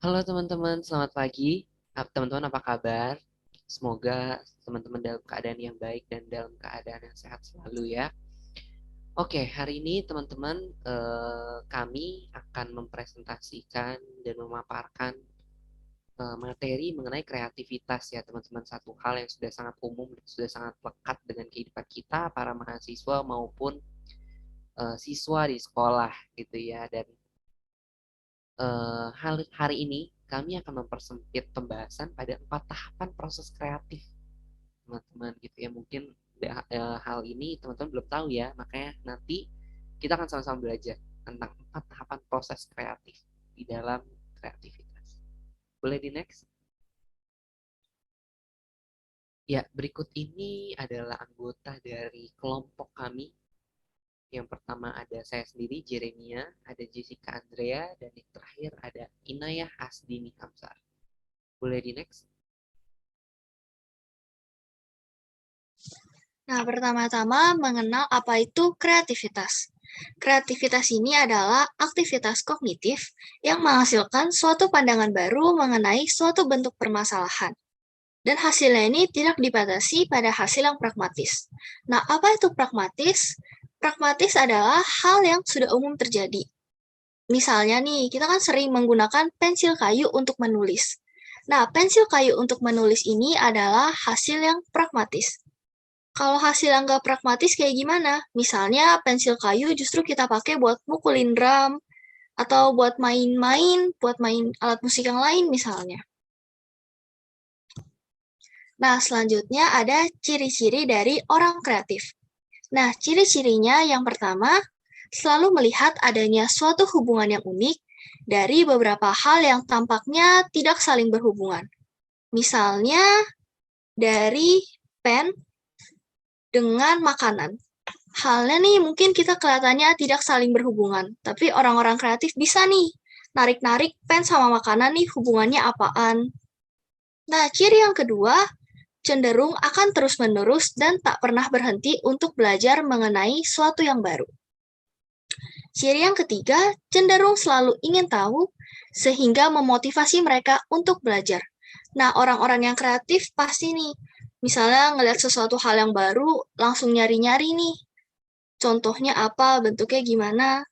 Halo teman-teman, selamat pagi. Teman-teman apa kabar? Semoga teman-teman dalam keadaan yang baik dan dalam keadaan yang sehat selalu ya. Oke, hari ini teman-teman kami akan mempresentasikan dan memaparkan materi mengenai kreativitas ya teman-teman. Satu hal yang sudah sangat umum, sudah sangat lekat dengan kehidupan kita para mahasiswa maupun siswa di sekolah gitu ya. Dan hari ini kami akan mempersempit pembahasan pada 4 tahapan proses kreatif, teman-teman gitu ya. Mungkin hal ini teman-teman belum tahu ya, makanya nanti kita akan sama-sama belajar tentang 4 tahapan proses kreatif di dalam kreativitas. Boleh di next? Ya, berikut ini adalah anggota dari kelompok kami. Yang pertama ada saya sendiri, Jeremia, ada Jessica Andrea, dan yang terakhir ada Inayah Asdini Kamsar. Boleh di next? Nah, pertama-tama mengenal apa itu kreativitas. Kreativitas ini adalah aktivitas kognitif yang menghasilkan suatu pandangan baru mengenai suatu bentuk permasalahan. Dan hasilnya ini tidak dibatasi pada hasil yang pragmatis. Nah, apa itu pragmatis? Pragmatis adalah hal yang sudah umum terjadi. Misalnya nih, kita kan sering menggunakan pensil kayu untuk menulis. Nah, pensil kayu untuk menulis ini adalah hasil yang pragmatis. Kalau hasil yang nggak pragmatis kayak gimana? Misalnya pensil kayu justru kita pakai buat mukulin drum, atau buat main-main, buat main alat musik yang lain misalnya. Nah, selanjutnya ada ciri-ciri dari orang kreatif. Nah, ciri-cirinya yang pertama, selalu melihat adanya suatu hubungan yang unik dari beberapa hal yang tampaknya tidak saling berhubungan. Misalnya, dari pen dengan makanan. Halnya nih mungkin kita kelihatannya tidak saling berhubungan, tapi orang-orang kreatif bisa nih narik-narik pen sama makanan nih hubungannya apaan. Nah, ciri yang kedua, cenderung akan terus-menerus dan tak pernah berhenti untuk belajar mengenai suatu yang baru. Ciri yang ketiga, cenderung selalu ingin tahu sehingga memotivasi mereka untuk belajar. Nah, orang-orang yang kreatif pasti nih, misalnya ngeliat sesuatu hal yang baru, langsung nyari-nyari nih. Contohnya apa, bentuknya gimana.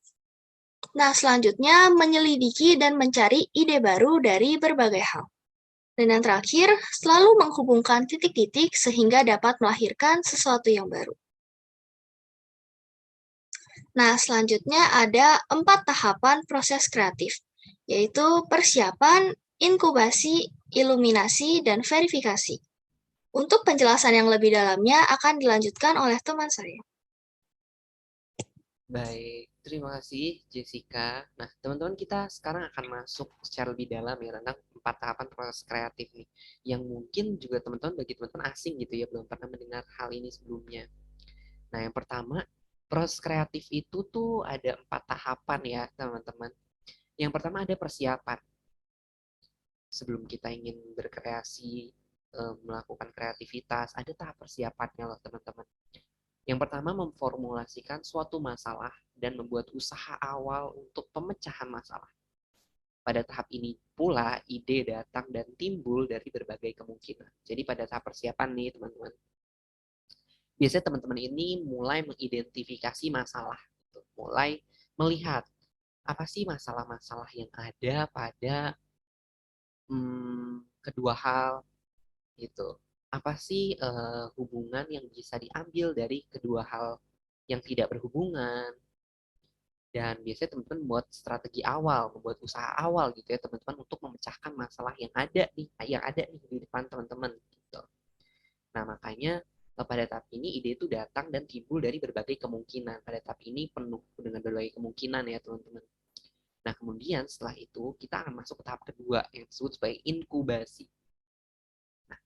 Nah, selanjutnya menyelidiki dan mencari ide baru dari berbagai hal. Dan yang terakhir, selalu menghubungkan titik-titik sehingga dapat melahirkan sesuatu yang baru. Nah, selanjutnya ada 4 tahapan proses kreatif, yaitu persiapan, inkubasi, iluminasi, dan verifikasi. Untuk penjelasan yang lebih dalamnya akan dilanjutkan oleh teman saya. Baik, terima kasih Jessica. Nah, teman-teman kita sekarang akan masuk secara lebih dalam ya tentang 4 tahapan proses kreatif nih, yang mungkin juga teman-teman bagi teman-teman asing gitu ya, belum pernah mendengar hal ini sebelumnya. Nah, yang pertama, proses kreatif itu tuh ada 4 tahapan ya teman-teman. Yang pertama ada persiapan. Sebelum kita ingin berkreasi, melakukan kreativitas, ada tahap persiapannya loh teman-teman. Yang pertama, memformulasikan suatu masalah dan membuat usaha awal untuk pemecahan masalah. Pada tahap ini pula, ide datang dan timbul dari berbagai kemungkinan. Jadi pada tahap persiapan nih, teman-teman. Biasanya teman-teman ini mulai mengidentifikasi masalah. Gitu. Mulai melihat apa sih masalah-masalah yang ada pada kedua hal gitu. Apa sih hubungan yang bisa diambil dari kedua hal yang tidak berhubungan? Dan biasanya teman-teman membuat strategi awal, membuat usaha awal gitu ya teman-teman untuk memecahkan masalah yang ada nih di depan teman-teman gitu. Nah, makanya pada tahap ini ide itu datang dan timbul dari berbagai kemungkinan. Pada tahap ini penuh dengan berbagai kemungkinan ya teman-teman. Nah, kemudian setelah itu kita akan masuk ke tahap kedua yang disebut sebagai inkubasi. Nah,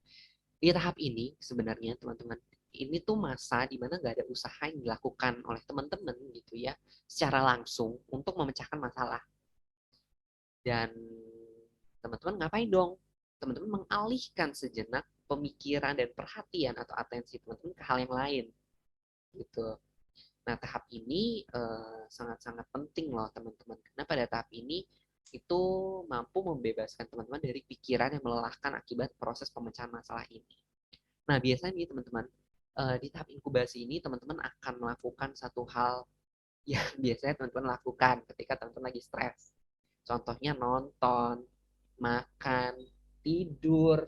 di tahap ini sebenarnya teman-teman, ini tuh masa di mana nggak ada usaha yang dilakukan oleh teman-teman gitu ya secara langsung untuk memecahkan masalah. Dan teman-teman ngapain dong? Teman-teman mengalihkan sejenak pemikiran dan perhatian atau atensi teman-teman ke hal yang lain gitu. Nah, tahap ini sangat-sangat penting loh teman-teman. Karena pada tahap ini itu mampu membebaskan teman-teman dari pikiran yang melelahkan akibat proses pemecahan masalah ini. Nah, biasanya nih teman-teman, di tahap inkubasi ini teman-teman akan melakukan satu hal yang biasanya teman-teman lakukan ketika teman-teman lagi stres. Contohnya nonton, makan, tidur,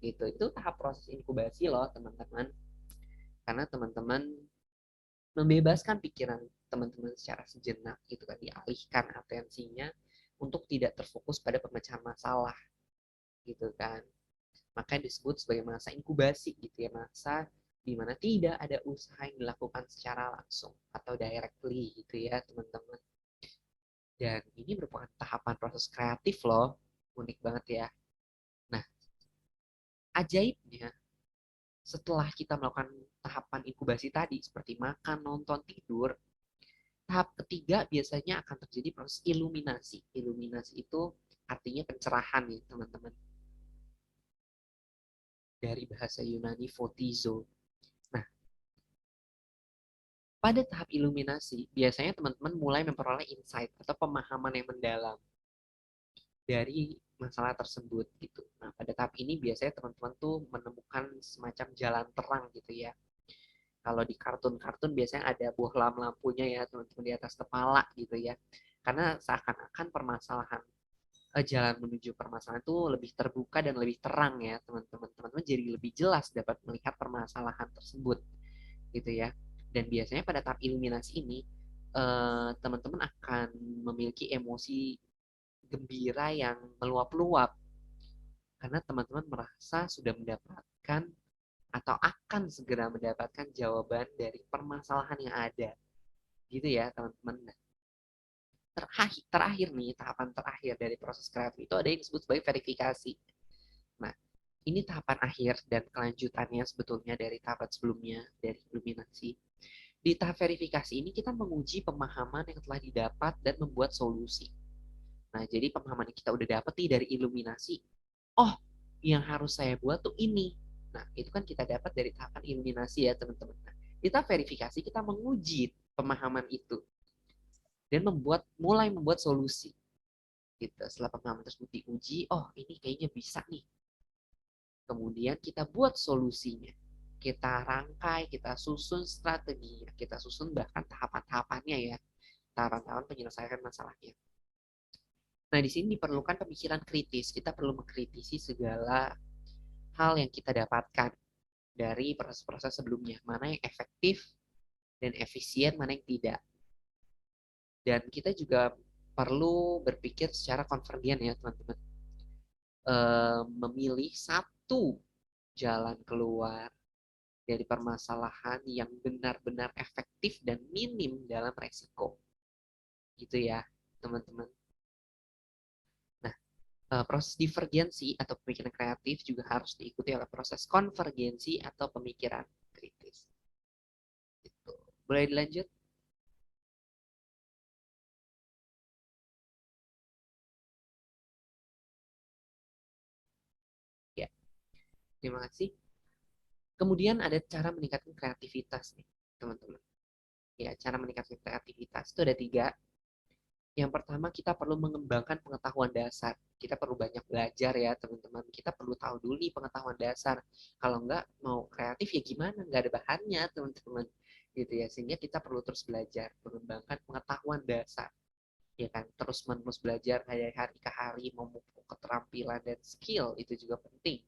gitu. Itu tahap proses inkubasi loh, teman-teman. Karena teman-teman membebaskan pikiran teman-teman secara sejenak gitu kan, dialihkan atensinya untuk tidak terfokus pada pemecahan masalah gitu kan. Makanya disebut sebagai masa inkubasi gitu ya, masa di mana tidak ada usaha yang dilakukan secara langsung atau directly gitu ya teman-teman. Dan ini merupakan tahapan proses kreatif loh, unik banget ya. Nah, ajaibnya setelah kita melakukan tahapan inkubasi tadi seperti makan, nonton, tidur, tahap ketiga biasanya akan terjadi proses iluminasi. Iluminasi itu artinya pencerahan nih teman-teman. Dari bahasa Yunani photizo. Nah, pada tahap iluminasi, biasanya teman-teman mulai memperoleh insight atau pemahaman yang mendalam dari masalah tersebut gitu. Nah, pada tahap ini biasanya teman-teman tuh menemukan semacam jalan terang gitu ya. Kalau di kartun-kartun biasanya ada bohlam lampunya ya teman-teman di atas kepala gitu ya. Karena seakan-akan permasalahan jalan menuju permasalahan itu lebih terbuka dan lebih terang ya teman-teman. Teman-teman jadi lebih jelas dapat melihat permasalahan tersebut gitu ya. Dan biasanya pada tahap iluminasi ini teman-teman akan memiliki emosi gembira yang meluap-luap karena teman-teman merasa sudah mendapatkan atau akan segera mendapatkan jawaban dari permasalahan yang ada gitu ya teman-teman. Nah, terakhir nih, tahapan terakhir dari proses kreatif itu ada yang disebut sebagai verifikasi. Nah, ini tahapan akhir dan kelanjutannya sebetulnya dari tahapan sebelumnya, dari iluminasi. Di tahap verifikasi ini kita menguji pemahaman yang telah didapat dan membuat solusi. Nah, jadi pemahaman yang kita udah dapat nih dari iluminasi, oh, yang harus saya buat tuh ini. Nah, itu kan kita dapat dari tahapan iluminasi ya, teman-teman. Nah, di tahap verifikasi kita menguji pemahaman itu dan mulai membuat solusi. Gitu. Setelah pemahaman tersebut diuji, oh ini kayaknya bisa nih. Kemudian kita buat solusinya. Kita rangkai, kita susun strategi, kita susun bahkan tahapan-tahapannya ya. Tahapan-tahapan penyelesaian masalahnya. Nah, di sini diperlukan pemikiran kritis. Kita perlu mengkritisi segala hal yang kita dapatkan dari proses-proses sebelumnya. Mana yang efektif dan efisien, mana yang tidak. Dan kita juga perlu berpikir secara konvergen ya, teman-teman. Memilih satu jalan keluar dari permasalahan yang benar-benar efektif dan minim dalam resiko. Gitu ya, teman-teman. Nah, proses divergensi atau pemikiran kreatif juga harus diikuti oleh proses konvergensi atau pemikiran kritis. Gitu. Boleh dilanjut? Ya, terima kasih. Kemudian ada cara meningkatkan kreativitas nih, teman-teman. Ya, cara meningkatkan kreativitas itu ada tiga. Yang pertama, kita perlu mengembangkan pengetahuan dasar. Kita perlu banyak belajar ya, teman-teman. Kita perlu tahu dulu nih pengetahuan dasar. Kalau nggak mau kreatif ya gimana? Nggak ada bahannya, teman-teman. Gitu ya. Sehingga kita perlu terus belajar, mengembangkan pengetahuan dasar. Ya kan, terus-menerus belajar dari hari ke hari, memupuk keterampilan dan skill itu juga penting.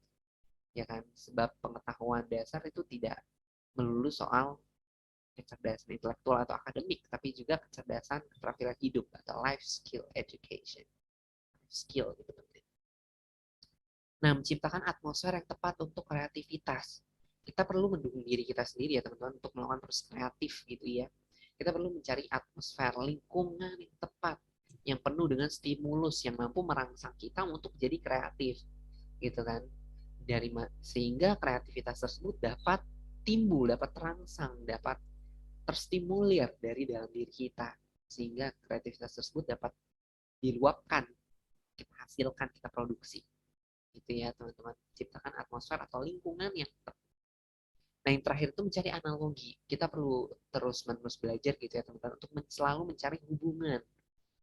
Ya kan, sebab pengetahuan dasar itu tidak melulu soal kecerdasan intelektual atau akademik, tapi juga kecerdasan keterampilan hidup atau life skill education. Skill itu penting. Nah, menciptakan atmosfer yang tepat untuk kreativitas. Kita perlu mendukung diri kita sendiri ya teman-teman untuk melakukan proses kreatif gitu ya. Kita perlu mencari atmosfer lingkungan yang tepat, yang penuh dengan stimulus yang mampu merangsang kita untuk jadi kreatif gitu kan. Sehingga kreativitas tersebut dapat timbul, dapat terangsang, dapat terstimulir dari dalam diri kita sehingga kreativitas tersebut dapat diluapkan, kita hasilkan, kita produksi gitu ya teman-teman. Ciptakan atmosfer atau lingkungan yang tepat. Nah, yang terakhir itu mencari analogi. Kita perlu terus menerus belajar gitu ya teman-teman untuk selalu mencari hubungan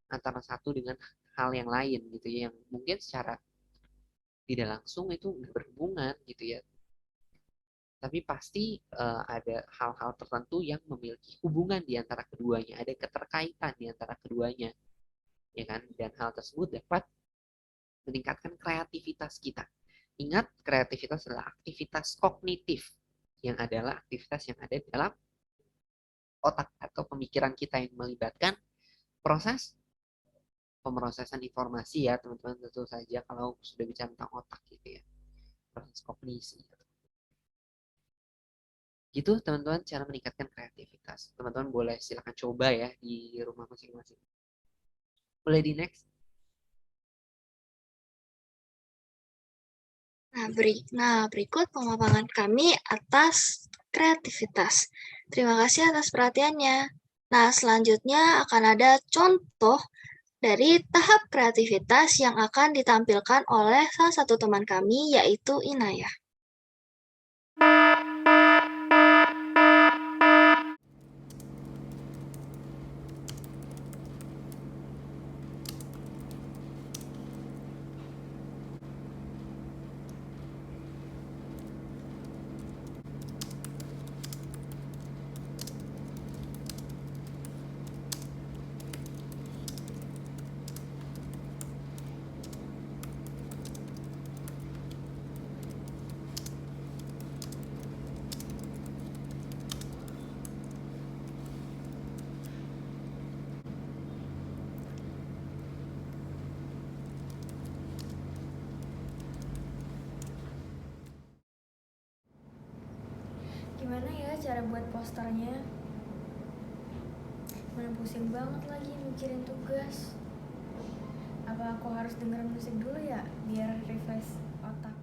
antara satu dengan hal yang lain gitu ya, yang mungkin secara tidak langsung itu nggak berhubungan gitu ya, tapi pasti ada hal-hal tertentu yang memiliki hubungan di antara keduanya, ada keterkaitan di antara keduanya, ya kan? Dan hal tersebut dapat meningkatkan kreativitas kita. Ingat, kreativitas adalah aktivitas kognitif, yang adalah aktivitas yang ada dalam otak atau pemikiran kita yang melibatkan proses pemrosesan informasi ya teman-teman, tentu saja kalau sudah bicara tentang otak gitu ya, proses kognisi gitu teman-teman, cara meningkatkan kreativitas. Teman-teman boleh silakan coba ya di rumah masing-masing. Boleh di next. Nah, berikut pemaparan kami atas kreativitas. Terima kasih atas perhatiannya. Nah, selanjutnya akan ada contoh dari tahap kreativitas yang akan ditampilkan oleh salah satu teman kami, yaitu Inayah. Gimana ya cara buat posternya? Mana pusing banget lagi mikirin tugas. Apa aku harus denger musik dulu ya biar refresh otak?